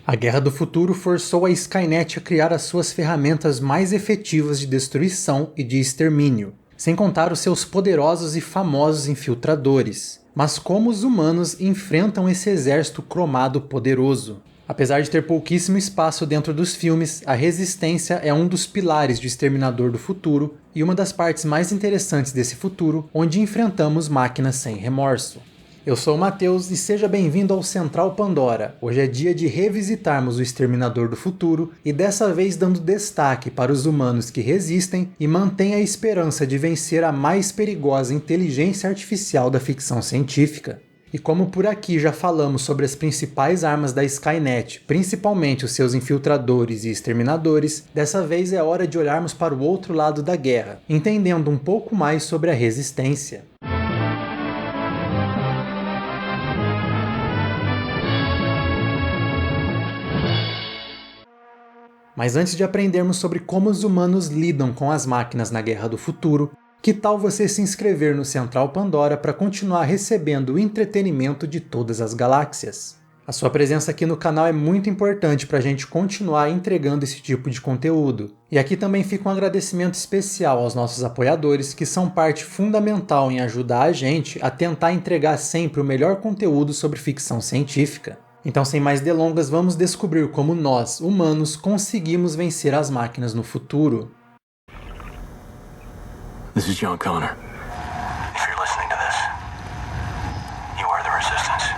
A Guerra do Futuro forçou a Skynet a criar as suas ferramentas mais efetivas de destruição e de extermínio, sem contar os seus poderosos e famosos infiltradores. Mas como os humanos enfrentam esse exército cromado poderoso? Apesar de ter pouquíssimo espaço dentro dos filmes, a Resistência é um dos pilares de Exterminador do Futuro e uma das partes mais interessantes desse futuro, onde enfrentamos máquinas sem remorso. Eu sou o Matheus e seja bem-vindo ao Central Pandora. Hoje é dia de revisitarmos o Exterminador do Futuro e dessa vez dando destaque para os humanos que resistem e mantêm a esperança de vencer a mais perigosa inteligência artificial da ficção científica. E como por aqui já falamos sobre as principais armas da Skynet, principalmente os seus infiltradores e exterminadores, dessa vez é hora de olharmos para o outro lado da guerra, entendendo um pouco mais sobre a Resistência. Mas antes de aprendermos sobre como os humanos lidam com as máquinas na Guerra do Futuro, que tal você se inscrever no Central Pandora para continuar recebendo o entretenimento de todas as galáxias? A sua presença aqui no canal é muito importante para a gente continuar entregando esse tipo de conteúdo. E aqui também fica um agradecimento especial aos nossos apoiadores, que são parte fundamental em ajudar a gente a tentar entregar sempre o melhor conteúdo sobre ficção científica. Então, sem mais delongas, vamos descobrir como nós, humanos, conseguimos vencer as máquinas no futuro. This is John Connor. If you're listening to this, you are the Resistance.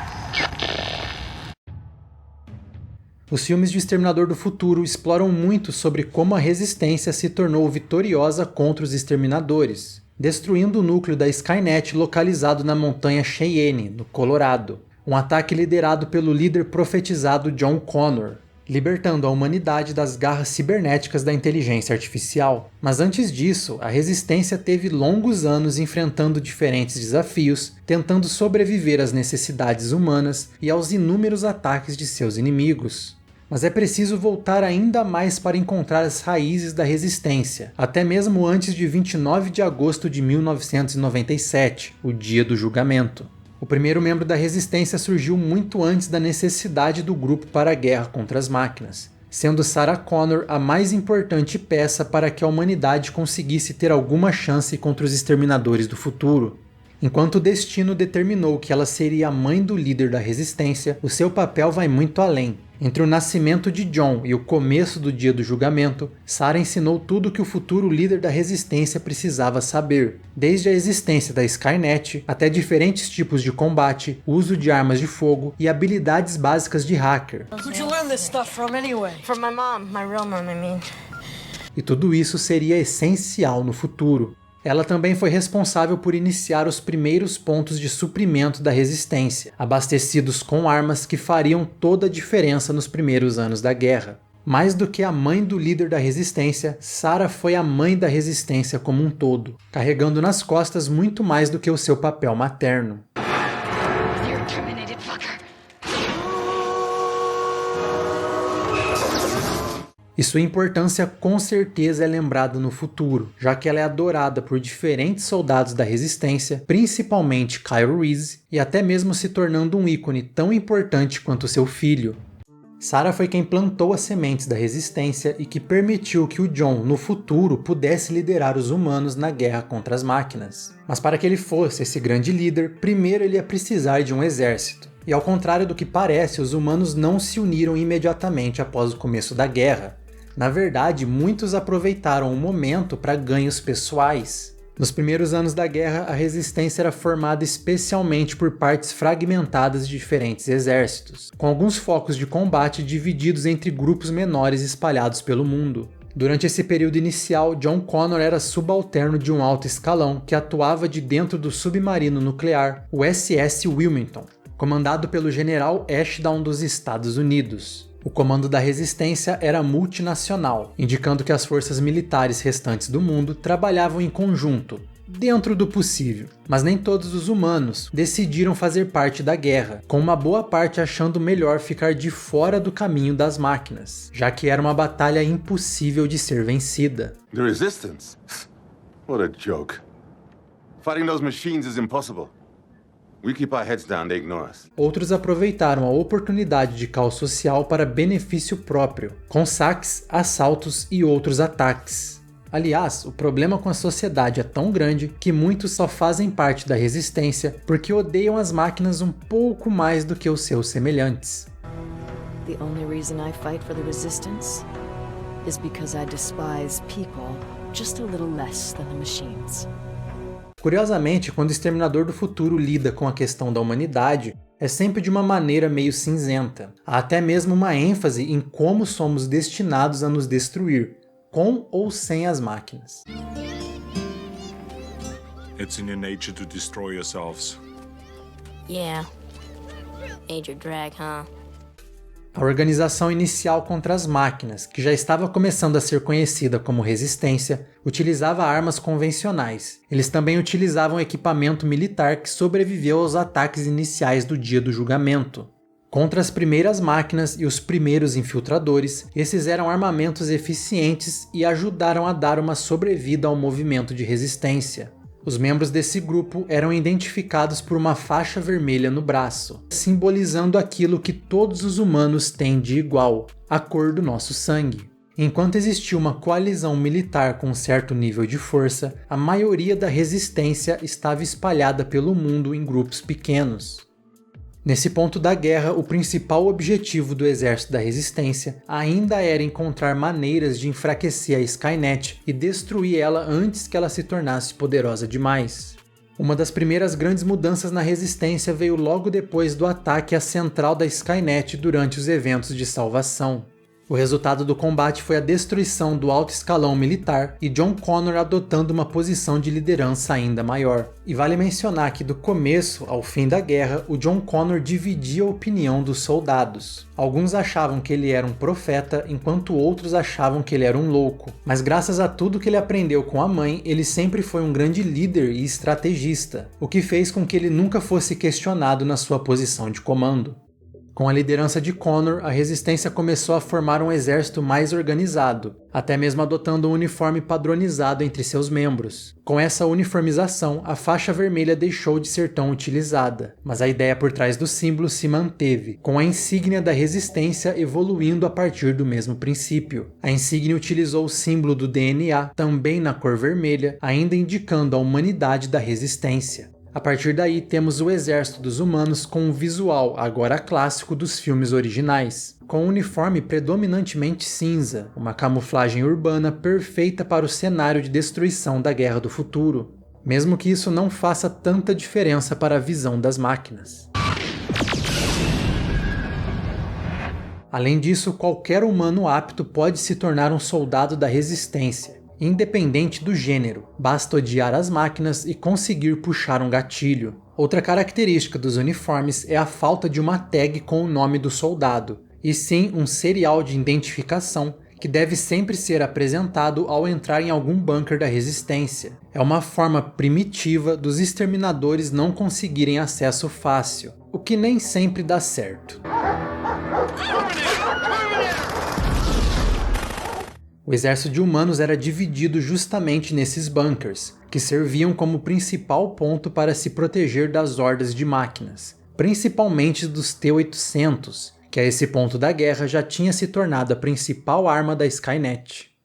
Os filmes de Exterminador do Futuro exploram muito sobre como a Resistência se tornou vitoriosa contra os Exterminadores, destruindo o núcleo da Skynet localizado na montanha Cheyenne, no Colorado. Um ataque liderado pelo líder profetizado John Connor, libertando a humanidade das garras cibernéticas da inteligência artificial. Mas antes disso, a Resistência teve longos anos enfrentando diferentes desafios, tentando sobreviver às necessidades humanas e aos inúmeros ataques de seus inimigos. Mas é preciso voltar ainda mais para encontrar as raízes da Resistência, até mesmo antes de 29 de agosto de 1997, o dia do julgamento. O primeiro membro da Resistência surgiu muito antes da necessidade do grupo para a guerra contra as máquinas, sendo Sarah Connor a mais importante peça para que a humanidade conseguisse ter alguma chance contra os Exterminadores do Futuro. Enquanto o destino determinou que ela seria a mãe do líder da Resistência, o seu papel vai muito além. Entre o nascimento de John e o começo do dia do julgamento, Sarah ensinou tudo o que o futuro líder da Resistência precisava saber, desde a existência da Skynet até diferentes tipos de combate, uso de armas de fogo e habilidades básicas de hacker. Who'd you learn this stuff from anyway? From my mom, my real mom, I mean. E tudo isso seria essencial no futuro. Ela também foi responsável por iniciar os primeiros pontos de suprimento da Resistência, abastecidos com armas que fariam toda a diferença nos primeiros anos da guerra. Mais do que a mãe do líder da Resistência, Sarah foi a mãe da Resistência como um todo, carregando nas costas muito mais do que o seu papel materno. E sua importância com certeza é lembrada no futuro, já que ela é adorada por diferentes soldados da Resistência, principalmente Kyle Reese, e até mesmo se tornando um ícone tão importante quanto seu filho. Sarah foi quem plantou as sementes da Resistência e que permitiu que o John, no futuro, pudesse liderar os humanos na guerra contra as máquinas. Mas para que ele fosse esse grande líder, primeiro ele ia precisar de um exército. E ao contrário do que parece, os humanos não se uniram imediatamente após o começo da guerra. Na verdade, muitos aproveitaram o momento para ganhos pessoais. Nos primeiros anos da guerra, a Resistência era formada especialmente por partes fragmentadas de diferentes exércitos, com alguns focos de combate divididos entre grupos menores espalhados pelo mundo. Durante esse período inicial, John Connor era subalterno de um alto escalão que atuava de dentro do submarino nuclear, o SS Wilmington, comandado pelo general Ashdown dos Estados Unidos. O comando da Resistência era multinacional, indicando que as forças militares restantes do mundo trabalhavam em conjunto, dentro do possível. Mas nem todos os humanos decidiram fazer parte da guerra, com uma boa parte achando melhor ficar de fora do caminho das máquinas, já que era uma batalha impossível de ser vencida. The Resistance? What a joke. Fighting those machines is impossible. We keep our heads down, they ignore us. Outros aproveitaram a oportunidade de caos social para benefício próprio, com saques, assaltos e outros ataques. Aliás, o problema com a sociedade é tão grande que muitos só fazem parte da resistência porque odeiam as máquinas um pouco mais do que os seus semelhantes. The only reason I fight for the resistance is because I despise people just a little less than the machines. Curiosamente, quando o Exterminador do Futuro lida com a questão da humanidade, é sempre de uma maneira meio cinzenta. Há até mesmo uma ênfase em como somos destinados a nos destruir, com ou sem as máquinas. It's in your nature to destroy yourselves. Yeah. Major drag, huh? A organização inicial contra as máquinas, que já estava começando a ser conhecida como Resistência, utilizava armas convencionais. Eles também utilizavam equipamento militar que sobreviveu aos ataques iniciais do Dia do Julgamento. Contra as primeiras máquinas e os primeiros infiltradores, esses eram armamentos eficientes e ajudaram a dar uma sobrevida ao movimento de resistência. Os membros desse grupo eram identificados por uma faixa vermelha no braço, simbolizando aquilo que todos os humanos têm de igual, a cor do nosso sangue. Enquanto existia uma coalizão militar com um certo nível de força, a maioria da resistência estava espalhada pelo mundo em grupos pequenos. Nesse ponto da guerra, o principal objetivo do exército da resistência ainda era encontrar maneiras de enfraquecer a Skynet e destruir ela antes que ela se tornasse poderosa demais. Uma das primeiras grandes mudanças na resistência veio logo depois do ataque à central da Skynet durante os eventos de salvação. O resultado do combate foi a destruição do alto escalão militar e John Connor adotando uma posição de liderança ainda maior. E vale mencionar que do começo ao fim da guerra, o John Connor dividia a opinião dos soldados. Alguns achavam que ele era um profeta, enquanto outros achavam que ele era um louco. Mas graças a tudo que ele aprendeu com a mãe, ele sempre foi um grande líder e estrategista, o que fez com que ele nunca fosse questionado na sua posição de comando. Com a liderança de Connor, a resistência começou a formar um exército mais organizado, até mesmo adotando um uniforme padronizado entre seus membros. Com essa uniformização, a faixa vermelha deixou de ser tão utilizada, mas a ideia por trás do símbolo se manteve, com a insígnia da resistência evoluindo a partir do mesmo princípio. A insígnia utilizou o símbolo do DNA, também na cor vermelha, ainda indicando a humanidade da resistência. A partir daí, temos o exército dos humanos com um visual agora clássico dos filmes originais, com um uniforme predominantemente cinza, uma camuflagem urbana perfeita para o cenário de destruição da Guerra do Futuro, mesmo que isso não faça tanta diferença para a visão das máquinas. Além disso, qualquer humano apto pode se tornar um soldado da resistência, independente do gênero, basta odiar as máquinas e conseguir puxar um gatilho. Outra característica dos uniformes é a falta de uma tag com o nome do soldado, e sim um serial de identificação que deve sempre ser apresentado ao entrar em algum bunker da resistência. É uma forma primitiva dos exterminadores não conseguirem acesso fácil, o que nem sempre dá certo. O exército de humanos era dividido justamente nesses bunkers, que serviam como principal ponto para se proteger das hordas de máquinas, principalmente dos T-800, que a esse ponto da guerra já tinha se tornado a principal arma da Skynet.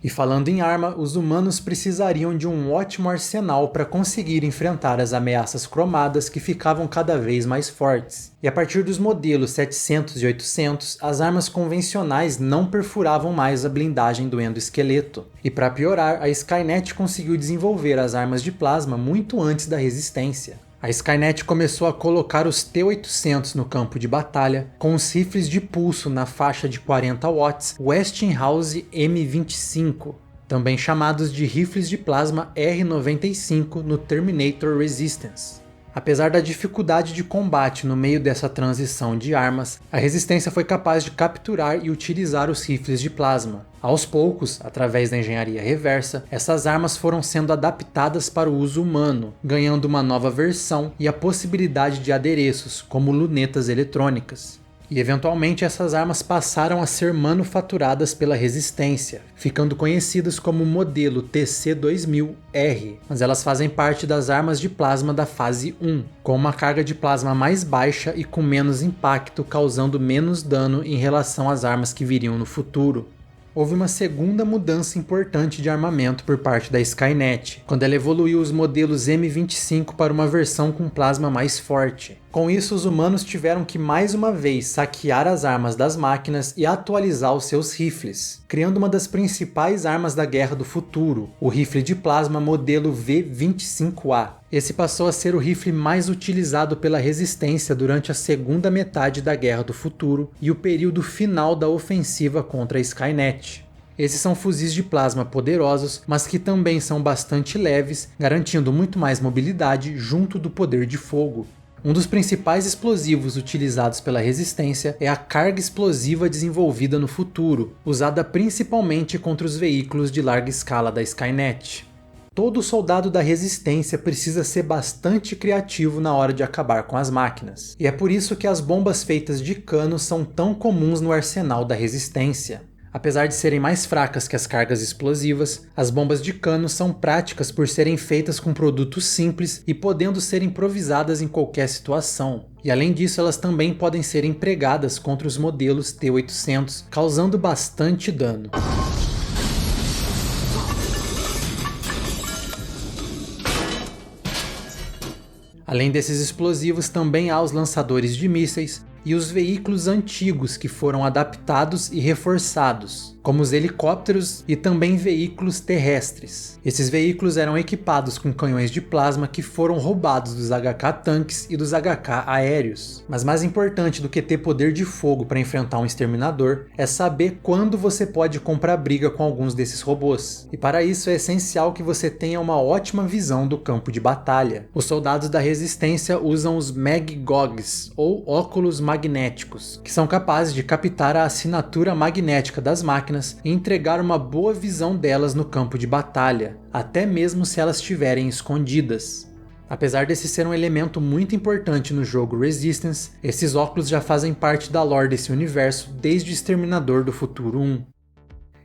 E falando em arma, os humanos precisariam de um ótimo arsenal para conseguir enfrentar as ameaças cromadas que ficavam cada vez mais fortes. E a partir dos modelos 700 e 800, as armas convencionais não perfuravam mais a blindagem do endoesqueleto. E para piorar, a Skynet conseguiu desenvolver as armas de plasma muito antes da resistência. A Skynet começou a colocar os T-800 no campo de batalha, com os rifles de pulso na faixa de 40 watts Westinghouse M25, também chamados de rifles de plasma R95 no Terminator Resistance. Apesar da dificuldade de combate no meio dessa transição de armas, a resistência foi capaz de capturar e utilizar os rifles de plasma. Aos poucos, através da engenharia reversa, essas armas foram sendo adaptadas para o uso humano, ganhando uma nova versão e a possibilidade de adereços, como lunetas eletrônicas. e eventualmente essas armas passaram a ser manufaturadas pela Resistência, ficando conhecidas como modelo TC-2000R, mas elas fazem parte das armas de plasma da fase 1, com uma carga de plasma mais baixa e com menos impacto, causando menos dano em relação às armas que viriam no futuro. Houve uma segunda mudança importante de armamento por parte da Skynet, quando ela evoluiu os modelos M25 para uma versão com plasma mais forte. Com isso, os humanos tiveram que mais uma vez saquear as armas das máquinas e atualizar os seus rifles, criando uma das principais armas da Guerra do Futuro, o rifle de plasma modelo V-25A. Esse passou a ser o rifle mais utilizado pela Resistência durante a segunda metade da Guerra do Futuro e o período final da ofensiva contra a Skynet. Esses são fuzis de plasma poderosos, mas que também são bastante leves, garantindo muito mais mobilidade junto do poder de fogo. Um dos principais explosivos utilizados pela Resistência é a carga explosiva desenvolvida no futuro, usada principalmente contra os veículos de larga escala da Skynet. Todo soldado da Resistência precisa ser bastante criativo na hora de acabar com as máquinas, e é por isso que as bombas feitas de cano são tão comuns no arsenal da Resistência. Apesar de serem mais fracas que as cargas explosivas, as bombas de cano são práticas por serem feitas com produtos simples e podendo ser improvisadas em qualquer situação. E além disso, elas também podem ser empregadas contra os modelos T-800, causando bastante dano. Além desses explosivos, também há os lançadores de mísseis e os veículos antigos que foram adaptados e reforçados, como os helicópteros e também veículos terrestres. Esses veículos eram equipados com canhões de plasma que foram roubados dos HK tanques e dos HK aéreos. Mas mais importante do que ter poder de fogo para enfrentar um exterminador é saber quando você pode comprar briga com alguns desses robôs. E para isso é essencial que você tenha uma ótima visão do campo de batalha. Os soldados da Resistência usam os Mag-Gogs, ou óculos magnéticos, que são capazes de captar a assinatura magnética das máquinas e entregar uma boa visão delas no campo de batalha, até mesmo se elas estiverem escondidas. Apesar desse ser um elemento muito importante no jogo Resistance, esses óculos já fazem parte da lore desse universo desde o Exterminador do Futuro 1.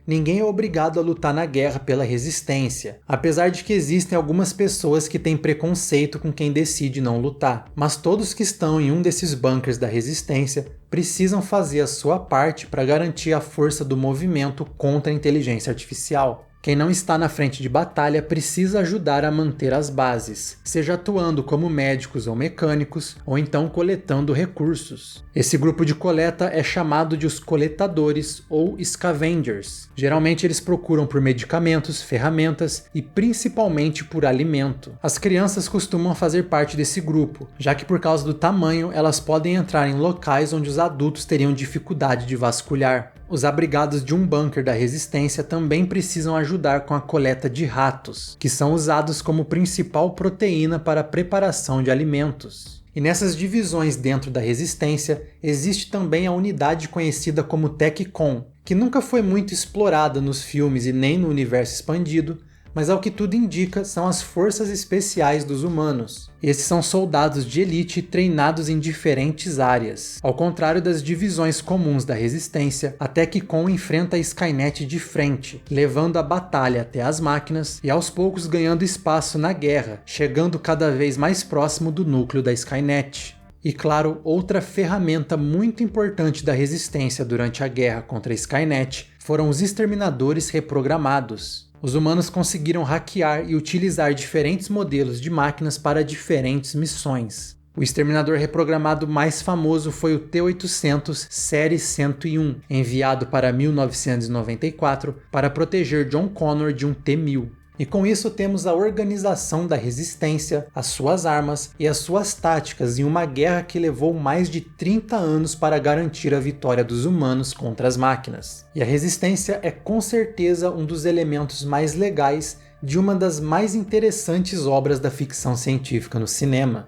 Ninguém é obrigado a lutar na guerra pela Resistência, apesar de que existem algumas pessoas que têm preconceito com quem decide não lutar. Mas todos que estão em um desses bunkers da Resistência precisam fazer a sua parte para garantir a força do movimento contra a inteligência artificial. Quem não está na frente de batalha precisa ajudar a manter as bases, seja atuando como médicos ou mecânicos, ou então coletando recursos. Esse grupo de coleta é chamado de os coletadores ou scavengers. Geralmente eles procuram por medicamentos, ferramentas e principalmente por alimento. As crianças costumam fazer parte desse grupo, já que por causa do tamanho elas podem entrar em locais onde os adultos teriam dificuldade de vasculhar. Os abrigados de um bunker da Resistência também precisam ajudar com a coleta de ratos, que são usados como principal proteína para a preparação de alimentos. E nessas divisões dentro da Resistência, existe também a unidade conhecida como TechCon, que nunca foi muito explorada nos filmes e nem no universo expandido, mas ao que tudo indica são as forças especiais dos humanos. Esses são soldados de elite treinados em diferentes áreas. Ao contrário das divisões comuns da Resistência, a TechCon enfrenta a Skynet de frente, levando a batalha até as máquinas e aos poucos ganhando espaço na guerra, chegando cada vez mais próximo do núcleo da Skynet. E claro, outra ferramenta muito importante da Resistência durante a guerra contra a Skynet foram os exterminadores reprogramados. Os humanos conseguiram hackear e utilizar diferentes modelos de máquinas para diferentes missões. O exterminador reprogramado mais famoso foi o T-800 Série 101, enviado para 1994 para proteger John Connor de um T-1000. E com isso temos a organização da Resistência, as suas armas e as suas táticas em uma guerra que levou mais de 30 anos para garantir a vitória dos humanos contra as máquinas. E a Resistência é com certeza um dos elementos mais legais de uma das mais interessantes obras da ficção científica no cinema.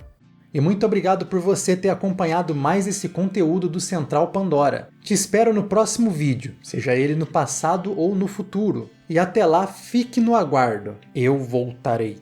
E muito obrigado por você ter acompanhado mais esse conteúdo do Central Pandora. Te espero no próximo vídeo, seja ele no passado ou no futuro. E até lá, fique no aguardo. Eu voltarei.